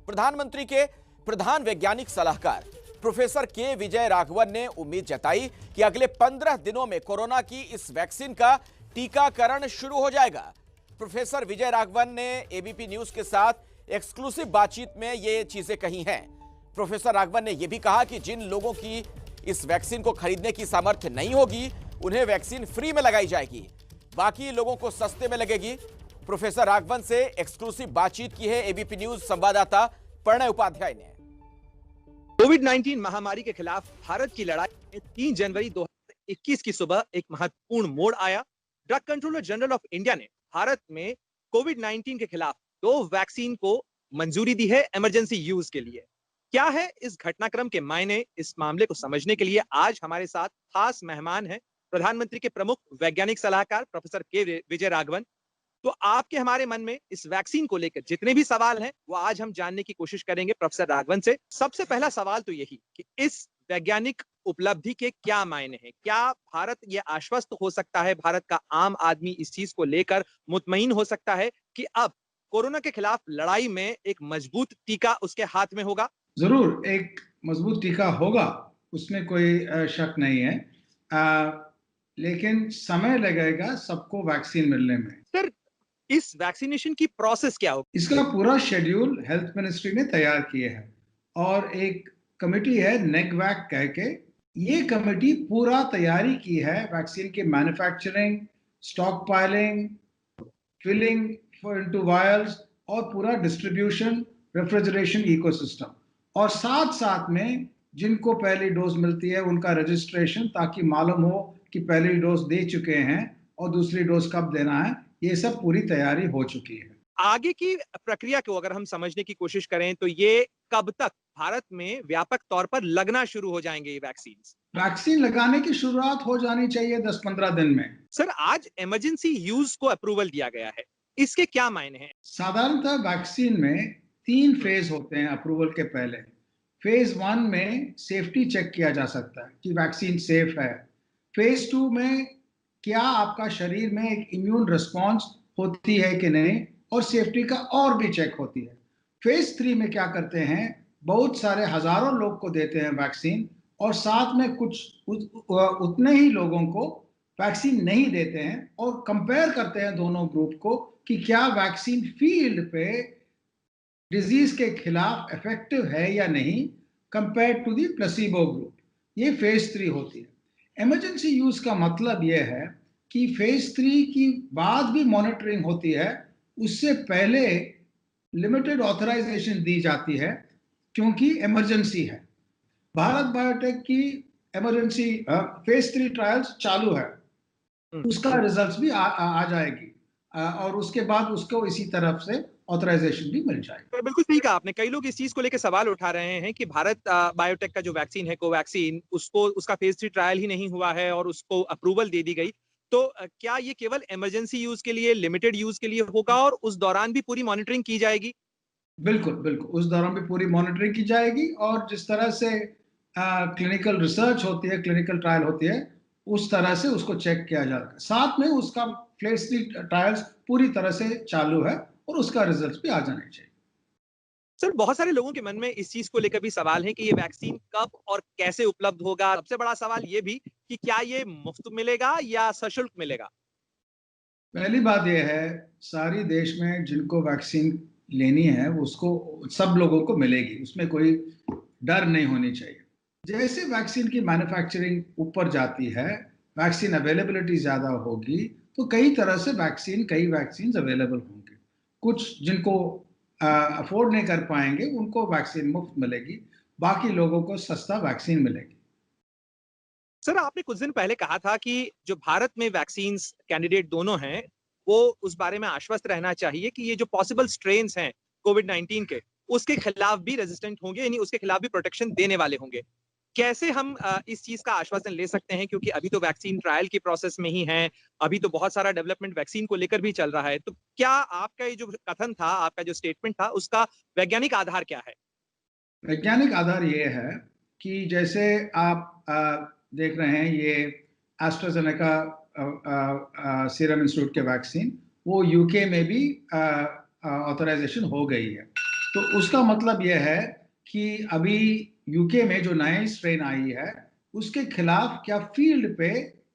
प्रधानमंत्री के प्रधान वैज्ञानिक सलाहकार प्रोफेसर के विजय राघवन ने उम्मीद जताई कि अगले 15 दिनों में कोरोना की इस वैक्सीन का टीकाकरण शुरू हो जाएगा। प्रोफेसर विजय राघवन ने एबीपी न्यूज के साथ एक्सक्लूसिव बातचीत में ये चीजें कही हैं। प्रोफेसर राघवन ने यह भी कहा कि जिन लोगों की इस वैक्सीन को खरीदने की सामर्थ्य नहीं होगी उन्हें वैक्सीन फ्री में लगाई जाएगी, बाकी लोगों को सस्ते में लगेगी। प्रोफेसर राघवन से एक्सक्लूसिव बातचीत की है एबीपी न्यूज संवाददाता प्रणय उपाध्याय ने। कोविड-19 महामारी के खिलाफ भारत की लड़ाई में 3 जनवरी 2021 की सुबह एक महत्वपूर्ण मोड़ आया। Drug controller general of India ने भारत में कोविड-19 के खिलाफ 2 वैक्सीन को मंजूरी दी है इमरजेंसी यूज के लिए। क्या है इस घटनाक्रम के मायने, इस मामले को समझने के लिए आज हमारे साथ खास मेहमान हैं प्रधानमंत्री के प्रमुख वैज्ञानिक सलाहकार प्रोफेसर के विजय राघवन। तो आपके हमारे मन में इस वैक्सीन को लेकर जितने भी सवाल हैं वो आज हम जानने की कोशिश करेंगे प्रोफेसर राघवन से। सबसे पहला सवाल तो यही कि इस वैज्ञानिक उपलब्धि के क्या मायने हैं? क्या भारत ये आश्वस्त हो सकता है, भारत का आम आदमी इस चीज को लेकर मुतमईन हो सकता है कि अब कोरोना के खिलाफ लड़ाई में एक मजबूत टीका उसके हाथ में होगा? जरूर एक मजबूत टीका होगा, उसमें कोई शक नहीं है। लेकिन समय लगेगा सबको वैक्सीन मिलने में। सर, इस वैक्सीनेशन की प्रोसेस क्या होगी? इसका पूरा शेड्यूल हेल्थ मिनिस्ट्री ने तैयार किया है और एक कमेटी है नेगवैक कह के। ये कमेटी पूरा तैयारी की है वैक्सीन की manufacturing, stockpiling, filling into vials और पूरा डिस्ट्रीब्यूशन, रेफ्रिजरेशन इकोसिस्टम, और साथ साथ में जिनको पहली डोज मिलती है उनका रजिस्ट्रेशन, ताकि मालूम हो कि पहली डोज दे चुके हैं और दूसरी डोज कब देना है। ये सब पूरी तैयारी हो चुकी है। आगे की प्रक्रिया को अगर हम समझने की कोशिश करें तो ये कब तक भारत में व्यापक तौर पर लगना शुरू हो जाएंगे ये वैक्सीन लगाने की शुरुआत हो जानी चाहिए 10-15 दिन में। सर, आज इमरजेंसी यूज को अप्रूवल दिया गया है, इसके क्या मायने हैं? साधारणतः वैक्सीन में 3 फेज होते हैं अप्रूवल के पहले। फेज 1 में सेफ्टी चेक किया जा सकता है कि वैक्सीन सेफ है। फेज 2 में क्या आपका शरीर में एक इम्यून रिस्पॉन्स होती है कि नहीं, और सेफ्टी का और भी चेक होती है। फेज 3 में क्या करते हैं, बहुत सारे हजारों लोग को देते हैं वैक्सीन और साथ में कुछ उतने ही लोगों को वैक्सीन नहीं देते हैं और कंपेयर करते हैं दोनों ग्रुप को कि क्या वैक्सीन फील्ड पे डिजीज के खिलाफ इफेक्टिव है या नहीं, compare to the placebo group. ये फेज 3 होती है। इमरजेंसी यूज का मतलब यह है कि फेज 3 की बाद भी मॉनिटरिंग होती है, उससे पहले लिमिटेड ऑथराइजेशन दी जाती है क्योंकि इमरजेंसी है। भारत बायोटेक की इमरजेंसी फेज 3 ट्रायल्स चालू है, उसका रिजल्ट्स भी आ जाएगी और उसके बाद उसको इसी तरफ से ऑथराइजेशन भी मिल जाएगी। तो बिल्कुल सही कहा आपने। कई लोग इस चीज को लेकर सवाल उठा रहे हैं कि भारत बायोटेक का जो वैक्सीन है कोवैक्सीन, उसका फेज 3 ट्रायल ही नहीं हुआ है और उसको अप्रूवल दे दी गई। तो क्या ये केवल इमरजेंसी यूज के लिए, लिमिटेड यूज के लिए होगा और उस दौरान भी पूरी मॉनिटरिंग की जाएगी? बिल्कुल बिल्कुल, उस दौरान भी पूरी मॉनिटरिंग की जाएगी और जिस तरह से क्लिनिकल रिसर्च होती है, क्लिनिकल ट्रायल होती है, उस तरह से उसको चेक किया जाएगा। साथ में उसका फेज 3 ट्रायल्स पूरी तरह से चालू है और उसका रिजल्ट भी आ जाने चाहिए। सर, बहुत सारे लोगों के मन में इस चीज को लेकर भी सवाल है कि ये वैक्सीन कब और कैसे उपलब्ध होगा। सबसे बड़ा सवाल ये भी कि क्या ये मुफ्त मिलेगा या सशुल्क मिलेगा? पहली बात यह है, सारी देश में जिनको वैक्सीन लेनी है उसको सब लोगों को मिलेगी, उसमें कोई डर नहीं होनी चाहिए। जैसे वैक्सीन की मैन्युफैक्चरिंग ऊपर जाती है, वैक्सीन अवेलेबिलिटी ज्यादा होगी, तो कई वैक्सीन अवेलेबल होंगे। कुछ जिनको अफोर्ड नहीं कर पाएंगे उनको वैक्सीन मुफ्त मिलेगी, बाकी लोगों को सस्ता वैक्सीन मिलेगी। सर, आपने कुछ दिन पहले कहा था कि जो भारत में वैक्सीन कैंडिडेट दोनों हैं वो उस बारे में आश्वस्त रहना चाहिए कि ये जो पॉसिबल स्ट्रेन्स हैं कोविड-19 के, उसके खिलाफ भी रेजिस्टेंट होंगे, यानी उसके खिलाफ भी प्रोटेक्शन देने वाले होंगे। कैसे हम इस चीज का आश्वासन ले सकते हैं, क्योंकि अभी तो वैक्सीन ट्रायल की प्रोसेस में ही है, अभी तो बहुत सारा डेवलपमेंट वैक्सीन को लेकर भी चल रहा है। तो क्या आपका ये जो कथन था, आपका जो स्टेटमेंट था, उसका वैज्ञानिक आधार क्या है? वैज्ञानिक आधार ये है कि जैसे आप देख रहे हैं, ये एस्ट्राजेनेका सीरम इंस्टीट्यूट के वैक्सीन, वो यूके में भी ऑथराइजेशन हो गई है। तो उसका मतलब यह है कि अभी यूके में जो नई स्ट्रेन आई है उसके खिलाफ क्या फील्ड पे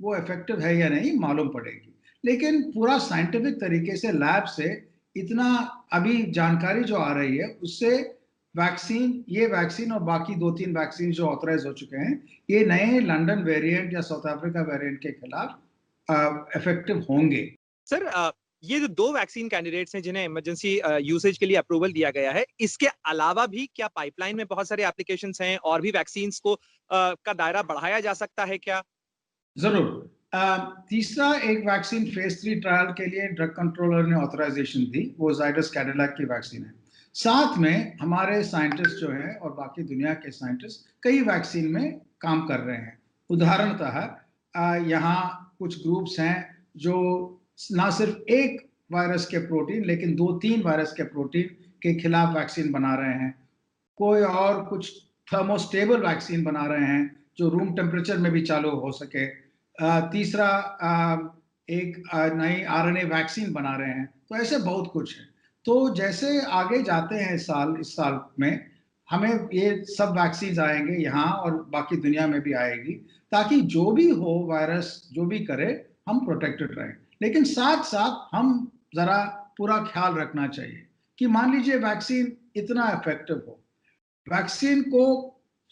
वो इफेक्टिव है या नहीं मालूम पड़ेगी। लेकिन पूरा साइंटिफिक तरीके से लैब से इतना अभी जानकारी जो आ रही है उससे ये वैक्सीन और बाकी 2-3 वैक्सीन जो ऑथराइज हो चुके हैं ये नए लंदन वेरिएंट या साउथ अफ्रीका वेरिएंट के खिलाफ इफेक्टिव होंगे। सर ये जो 2 वैक्सीन कैंडिडेट्स हैं जिन्हें इमरजेंसी यूसेज के लिए अप्रूवल दिया गया है, इसके अलावा भी क्या पाइपलाइन में बहुत सारे एप्लीकेशंस हैं और भी वैक्सीन्स को का दायरा बढ़ाया जा सकता है क्या? जरूर। तीसरा एक वैक्सीन फेज 3 ट्रायल के लिए ड्रग कंट्रोलर ने ऑथराइजेशन दी, वो जाइडस कैडिला की वैक्सीन है। साथ में हमारे साइंटिस्ट जो हैं और बाकी दुनिया के साइंटिस्ट कई वैक्सीन में काम कर रहे हैं। उदाहरणतः यहाँ कुछ ग्रुप्स हैं जो ना सिर्फ एक वायरस के प्रोटीन लेकिन 2-3 वायरस के प्रोटीन के खिलाफ वैक्सीन बना रहे हैं। कोई और कुछ थर्मोस्टेबल वैक्सीन बना रहे हैं जो रूम टेम्परेचर में भी चालू हो सके। तीसरा एक नई आरएनए वैक्सीन बना रहे हैं। तो ऐसे बहुत कुछ है। तो जैसे आगे जाते हैं इस साल में हमें ये सब वैक्सीन आएंगे यहाँ और बाकी दुनिया में भी आएगी ताकि जो भी हो वायरस जो भी करे हम प्रोटेक्टेड रहें। लेकिन साथ साथ हम जरा पूरा ख्याल रखना चाहिए कि मान लीजिए वैक्सीन इतना इफेक्टिव हो, वैक्सीन को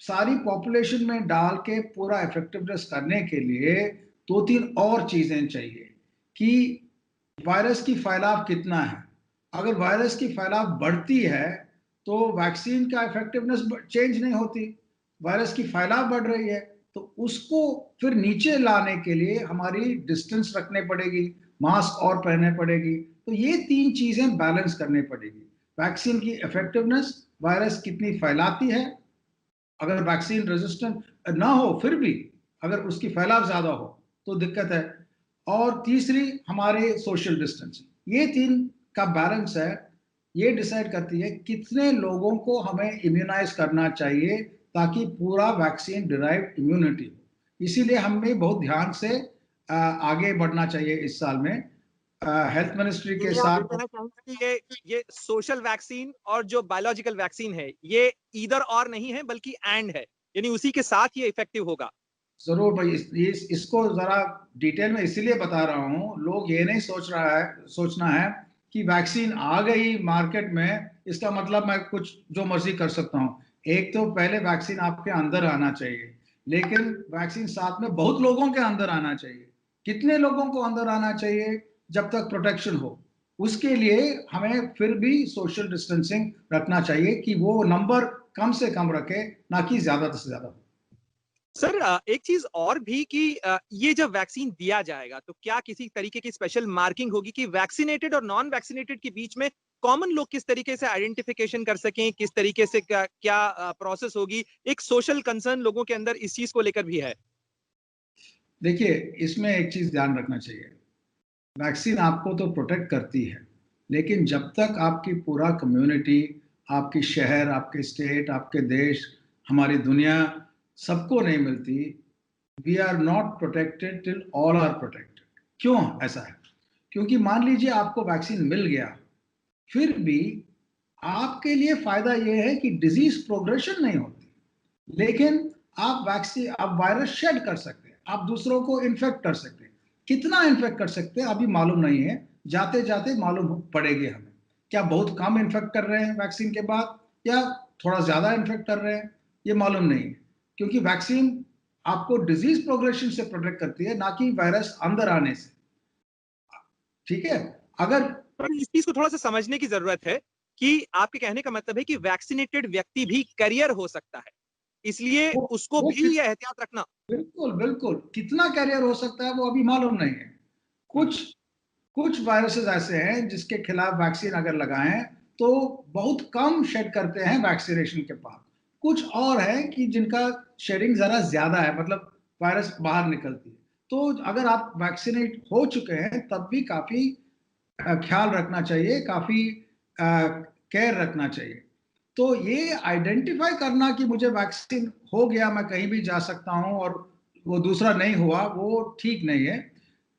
सारी पॉपुलेशन में डाल के पूरा इफेक्टिवनेस करने के लिए 2-3 और चीजें चाहिए कि वायरस की फैलाव कितना है। अगर वायरस की फैलाव बढ़ती है तो वैक्सीन का इफेक्टिवनेस चेंज नहीं होती। वायरस की फैलाव बढ़ रही है तो उसको फिर नीचे लाने के लिए हमारी डिस्टेंस रखने पड़ेगी, मास्क और पहनने पड़ेगी। तो ये 3 चीजें बैलेंस करनी पड़ेगी। वैक्सीन की इफेक्टिवनेस, वायरस कितनी फैलाती है, अगर वैक्सीन रेजिस्टेंट ना हो फिर भी अगर उसकी फैलाव ज्यादा हो तो दिक्कत है, और तीसरी हमारे सोशल डिस्टेंसिंग। ये 3 का बैलेंस है, ये डिसाइड करती है कितने लोगों को हमें इम्यूनाइज करना चाहिए ताकि पूरा वैक्सीन डिराइव्ड इम्यूनिटी हो। इसीलिए हमें बहुत ध्यान से आगे बढ़ना चाहिए इस साल में हेल्थ मिनिस्ट्री के साथ। ये सोशल वैक्सीन और जो बायोलॉजिकल वैक्सीन है ये ईदर और नहीं है बल्कि एंड है, यानी उसी के साथ ये इफेक्टिव होगा। जरूर भाई, इसको जरा डिटेल में इसीलिए बता रहा हूँ, लोग ये नहीं सोचना है कि वैक्सीन आ गई मार्केट में इसका मतलब मैं कुछ जो मर्जी कर सकता हूँ। एक तो पहले वैक्सीन आपके अंदर आना चाहिए, लेकिन वैक्सीन साथ में बहुत लोगों के अंदर आना चाहिए। कितने लोगों को अंदर आना चाहिए जब तक प्रोटेक्शन हो, उसके लिए हमें फिर भी सोशल डिस्टेंसिंग रखना चाहिए कि वो नंबर कम से कम रखे, ना कि ज्यादा से ज्यादा। सर एक चीज और भी कि ये जब वैक्सीन दिया जाएगा तो क्या किसी तरीके की स्पेशल मार्किंग होगी कि वैक्सीनेटेड और नॉन वैक्सीनेटेड के बीच में कॉमन लोग किस तरीके से आइडेंटिफिकेशन कर सकें, किस तरीके से क्या प्रोसेस होगी? एक सोशल कंसर्न लोगों के अंदर इस चीज को लेकर भी है। देखिए, इसमें एक चीज ध्यान रखना चाहिए, वैक्सीन आपको तो प्रोटेक्ट करती है, लेकिन जब तक आपकी पूरा कम्युनिटी, आपकी शहर, आपके स्टेट, आपके देश, हमारी दुनिया सबको नहीं मिलती, we are not protected till all are protected. क्यों ऐसा है? क्योंकि मान लीजिए आपको वैक्सीन मिल गया, फिर भी आपके लिए फायदा यह है कि डिजीज प्रोग्रेशन नहीं होती, लेकिन आप वायरस शेड कर सकते हैं, आप दूसरों को इन्फेक्ट कर सकते हैं। कितना इन्फेक्ट कर सकते हैं अभी मालूम नहीं है, जाते जाते मालूम पड़ेगी हमें। क्या बहुत कम इन्फेक्ट कर रहे हैं वैक्सीन के बाद या थोड़ा ज्यादा इन्फेक्ट कर रहे हैं, ये मालूम नहीं है। क्योंकि वैक्सीन आपको डिजीज प्रोग्रेशन से प्रोटेक्ट करती है, ना कि वायरस अंदर आने से। ठीक है? अगर इस चीज को थोड़ा सा समझने की जरूरत है कि आपके कहने का मतलब है कि वैक्सीनेटेड व्यक्ति भी कैरियर हो सकता है, इसलिए उसको भी ये एहतियात रखना। बिल्कुल बिल्कुल, कितना कैरियर हो सकता है वो अभी मालूम नहीं है। कुछ वायरसेस ऐसे हैं जिसके खिलाफ वैक्सीन अगर लगाएं तो बहुत कम शेड करते हैं वैक्सीनेशन के बाद। कुछ और है कि जिनका शेडिंग जरा ज्यादा है, मतलब वायरस बाहर निकलती है। तो अगर आप वैक्सीनेट हो चुके हैं तब भी काफी ख्याल रखना चाहिए, काफी केयर रखना चाहिए। तो ये आइडेंटिफाई करना कि मुझे वैक्सीन हो गया, मैं कहीं भी जा सकता हूं और वो दूसरा नहीं हुआ, वो ठीक नहीं है।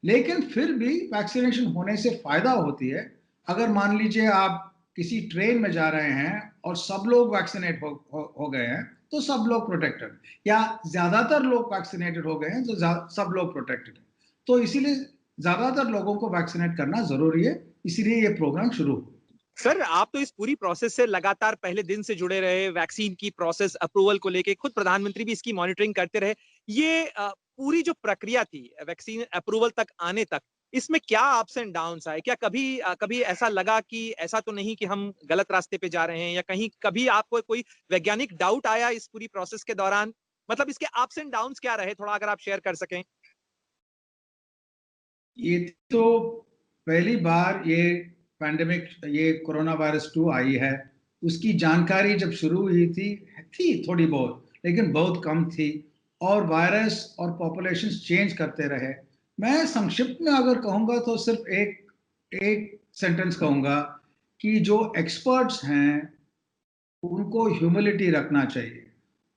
लेकिन फिर भी वैक्सीनेशन होने से फायदा होती है। अगर मान लीजिए आप किसी ट्रेन में जा रहे हैं और सब लोग वैक्सीनेट हो गए हैं तो सब लोग प्रोटेक्टेड, या ज्यादातर लोग वैक्सीनेटेड हो गए हैं तो सब लोग प्रोटेक्टेड है। तो इसीलिए ज्यादातर लोगों को वैक्सीनेट करना जरूरी है, इसीलिए ये प्रोग्राम शुरू हुआ। सर, आप तो इस पूरी प्रोसेस से लगातार पहले दिन से जुड़े रहे, वैक्सीन की प्रोसेस अप्रूवल को लेके खुद प्रधानमंत्री भी इसकी मॉनिटरिंग करते रहे। ये पूरी जो प्रक्रिया थी वैक्सीन अप्रूवल तक आने तक, इसमें क्या अप्स एंड डाउन्स आए? क्या कभी ऐसा लगा कि ऐसा तो नहीं कि हम गलत रास्ते पे जा रहे हैं, या कहीं कभी आपको कोई वैज्ञानिक डाउट आया इस पूरी प्रोसेस के दौरान? मतलब इसके अप्स एंड डाउन्स क्या रहे, थोड़ा अगर आप शेयर कर सकें। ये तो पहली बार ये पैंडेमिक, ये कोरोना वायरस 2 आई है। उसकी जानकारी जब शुरू हुई थी थोड़ी बहुत, लेकिन बहुत कम थी, और वायरस और पॉपुलेशन चेंज करते रहे। मैं संक्षिप्त में अगर कहूँगा तो सिर्फ एक सेंटेंस कहूँगा कि जो एक्सपर्ट्स हैं उनको ह्यूमिलिटी रखना चाहिए,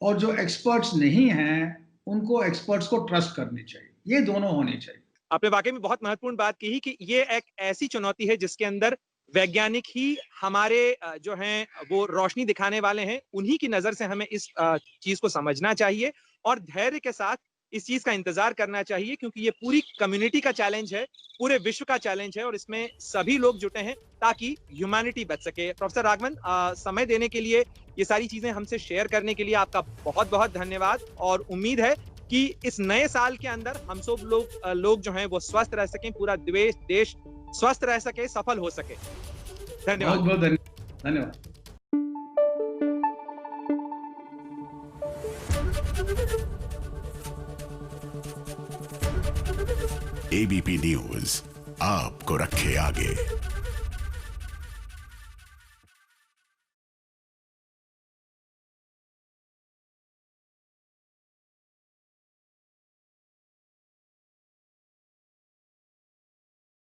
और जो एक्सपर्ट्स नहीं हैं उनको एक्सपर्ट्स को ट्रस्ट करनी चाहिए। ये दोनों होनी चाहिए। आपने वाकई में बहुत महत्वपूर्ण बात कही कि ये एक ऐसी चुनौती है जिसके अंदर वैज्ञानिक ही हमारे जो हैं वो रोशनी दिखाने वाले हैं। उन्हीं की नजर से हमें इस चीज को समझना चाहिए और धैर्य के साथ इस चीज का इंतजार करना चाहिए, क्योंकि ये पूरी कम्युनिटी का चैलेंज है, पूरे विश्व का चैलेंज है, और इसमें सभी लोग जुटे हैं ताकि ह्यूमैनिटी बच सके। प्रोफेसर राघवन, समय देने के लिए, ये सारी चीजें हमसे शेयर करने के लिए आपका बहुत बहुत धन्यवाद, और उम्मीद है कि इस नए साल के अंदर हम सब लोग जो हैं वो स्वस्थ रह सकें, पूरा देश स्वस्थ रह सके, सफल हो सके। धन्यवाद। बहुत बहुत धन्यवाद। एबीपी न्यूज आपको रखे आगे।